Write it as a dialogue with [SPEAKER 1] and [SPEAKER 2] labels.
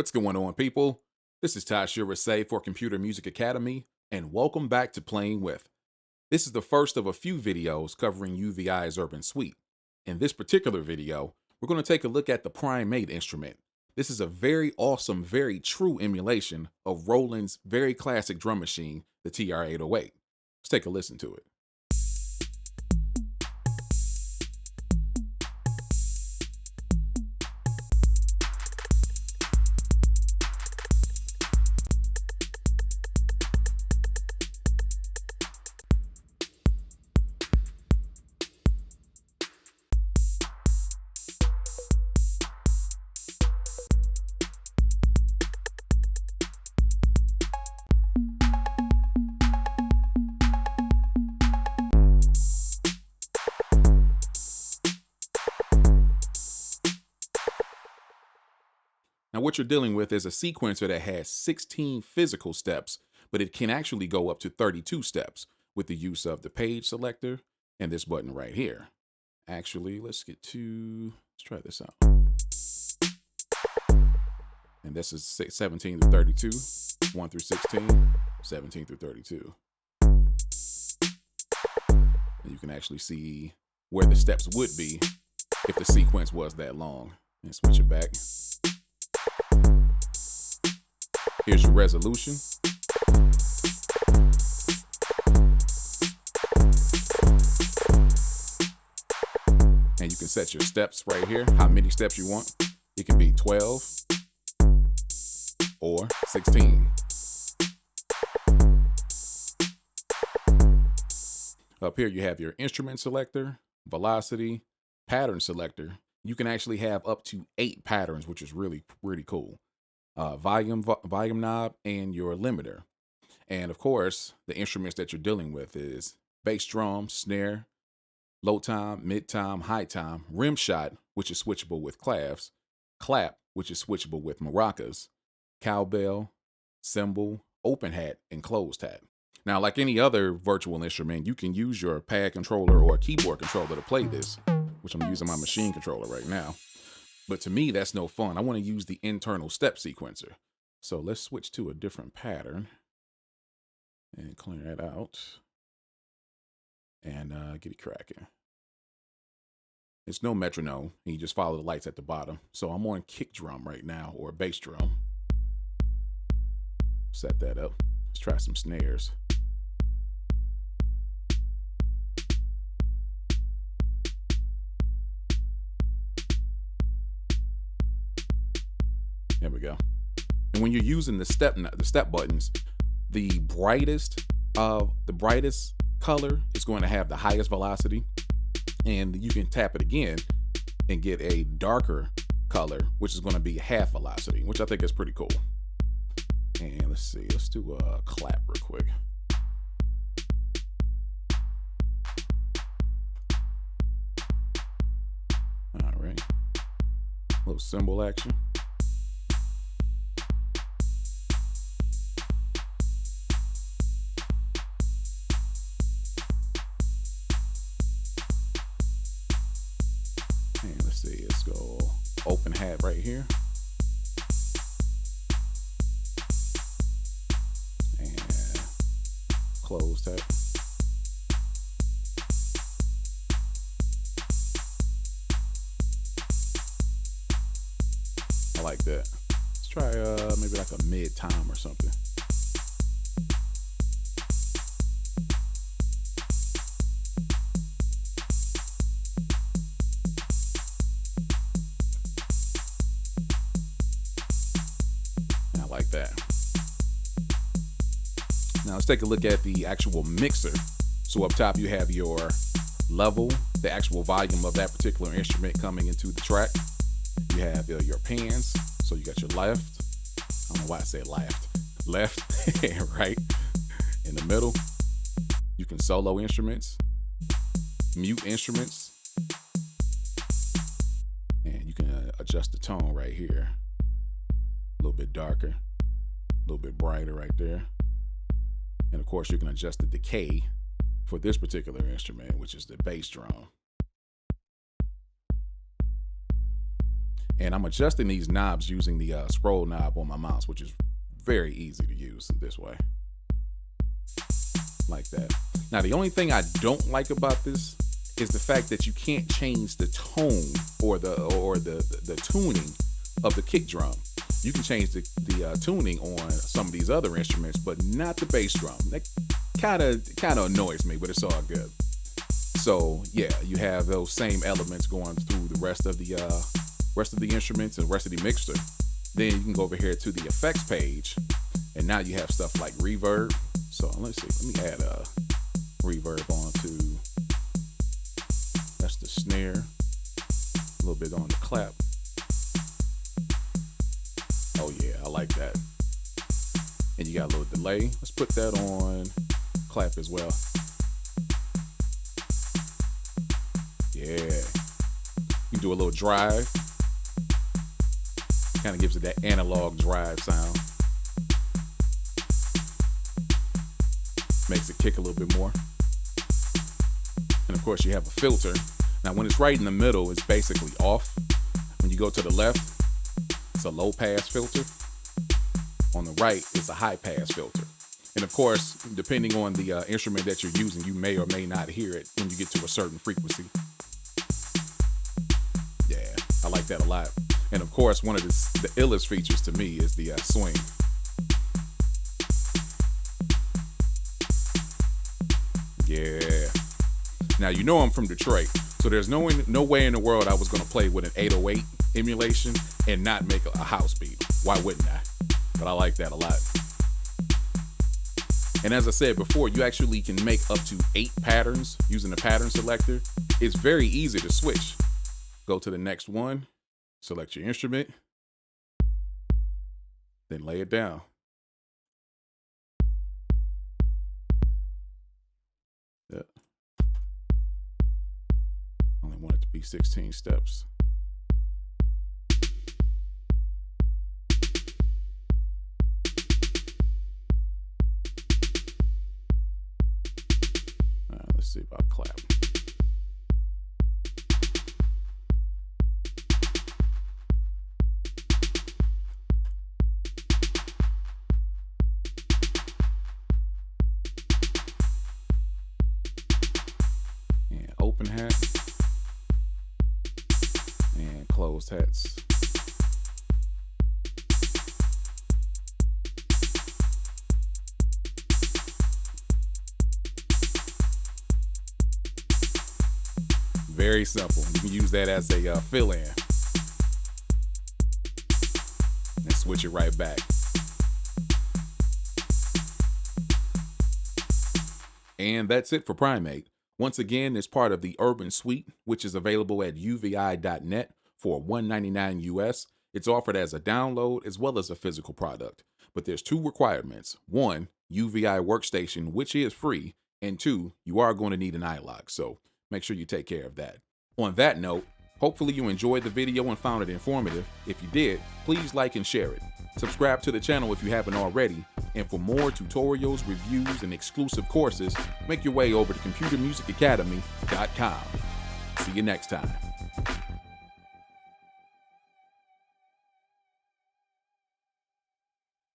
[SPEAKER 1] What's going on, people? This is Tashira Say for Computer Music Academy, and welcome back to Playing With. This is the first of a few videos covering UVI's Urban Suite. In this particular video, we're going to take a look at the Prime8 instrument. This is a very awesome, very true emulation of Roland's very classic drum machine, the TR-808. Let's take a listen to it. Now, what you're dealing with is a sequencer that has 16 physical steps, but it can actually go up to 32 steps with the use of the page selector and this button right here. Actually, let's try this out. And this is 17 through 32, 1 through 16, 17 through 32. And you can actually see where the steps would be if the sequence was that long. And switch it back. Here's your resolution. And you can set your steps right here, how many steps you want. It can be 12 or 16. Up here you have your instrument selector, velocity, pattern selector. You can actually have up to 8 patterns, which is really cool. Volume knob, and your limiter. And of course, the instruments that you're dealing with is bass drum, snare, low time, mid time, high time, rim shot, which is switchable with claves, clap, which is switchable with maracas, cowbell, cymbal, open hat, and closed hat. Now, like any other virtual instrument, you can use your pad controller or keyboard controller to play this, which I'm using my machine controller right now. But to me, that's no fun. I want to use the internal step sequencer. So let's switch to a different pattern and clear that out and get it cracking. It's no metronome. You just follow the lights at the bottom. So I'm on kick drum right now, or bass drum. Set that up. Let's try some snares. There we go. And when you're using the step buttons, the brightest color is going to have the highest velocity, and you can tap it again and get a darker color, which is going to be half velocity, which I think is pretty cool. And let's do a clap real quick. All right, a little cymbal action. And let's go open hat right here. And closed hat. I like that. Let's try maybe like a mid time or something. Like that. Now let's take a look at the actual mixer. So up top you have your level, the actual volume of that particular instrument coming into the track. You have your pans. So you got your left. I don't know why I say left and right. In the middle, you can solo instruments, mute instruments, and you can adjust the tone right here. A little bit darker, a little bit brighter right there. And of course, you can adjust the decay for this particular instrument, which is the bass drum. And I'm adjusting these knobs using the scroll knob on my mouse, which is very easy to use this way. Like that. Now, the only thing I don't like about this is the fact that you can't change the tone or the tuning of the kick drum. You can change the tuning on some of these other instruments, but not the bass drum. That kind of annoys me, but it's all good. So yeah, you have those same elements going through the rest of the instruments and the rest of the mixer. Then you can go over here to the effects page, and now you have stuff like reverb. So let's see, let me add a reverb onto, that's the snare, a little bit on the clap. Oh yeah, I like that. And you got a little delay. Let's put that on clap as well. Yeah. You do a little drive. Kind of gives it that analog drive sound. Makes it kick a little bit more. And of course you have a filter. Now when it's right in the middle, it's basically off. When you go to the left, it's a low pass filter. On the right, it's a high pass filter. And of course, depending on the instrument that you're using, you may or may not hear it when you get to a certain frequency. Yeah, I like that a lot. And of course, one of the illest features to me is the swing. Yeah. Now, you know I'm from Detroit, so there's no way in the world I was going to play with an 808 emulation and not make a house beat. Why wouldn't I? But I like that a lot. And as I said before, you actually can make up to 8 patterns using the pattern selector. It's very easy to switch. Go to the next one, select your instrument, then lay it down. Yeah. Only want it to be 16 steps. Let's see about clap. And open hat. And closed hats. Very simple. You can use that as a fill-in and switch it right back. And that's it for Prime8. Once again, it's part of the Urban Suite, which is available at uvi.net for $199 US. It's offered as a download as well as a physical product. But there's 2 requirements. 1, UVI workstation, which is free. And 2, you are going to need an iLok. So make sure you take care of that. On that note, hopefully you enjoyed the video and found it informative. If you did, please like and share it. Subscribe to the channel if you haven't already. And for more tutorials, reviews, and exclusive courses, make your way over to computermusicacademy.com. See you next time.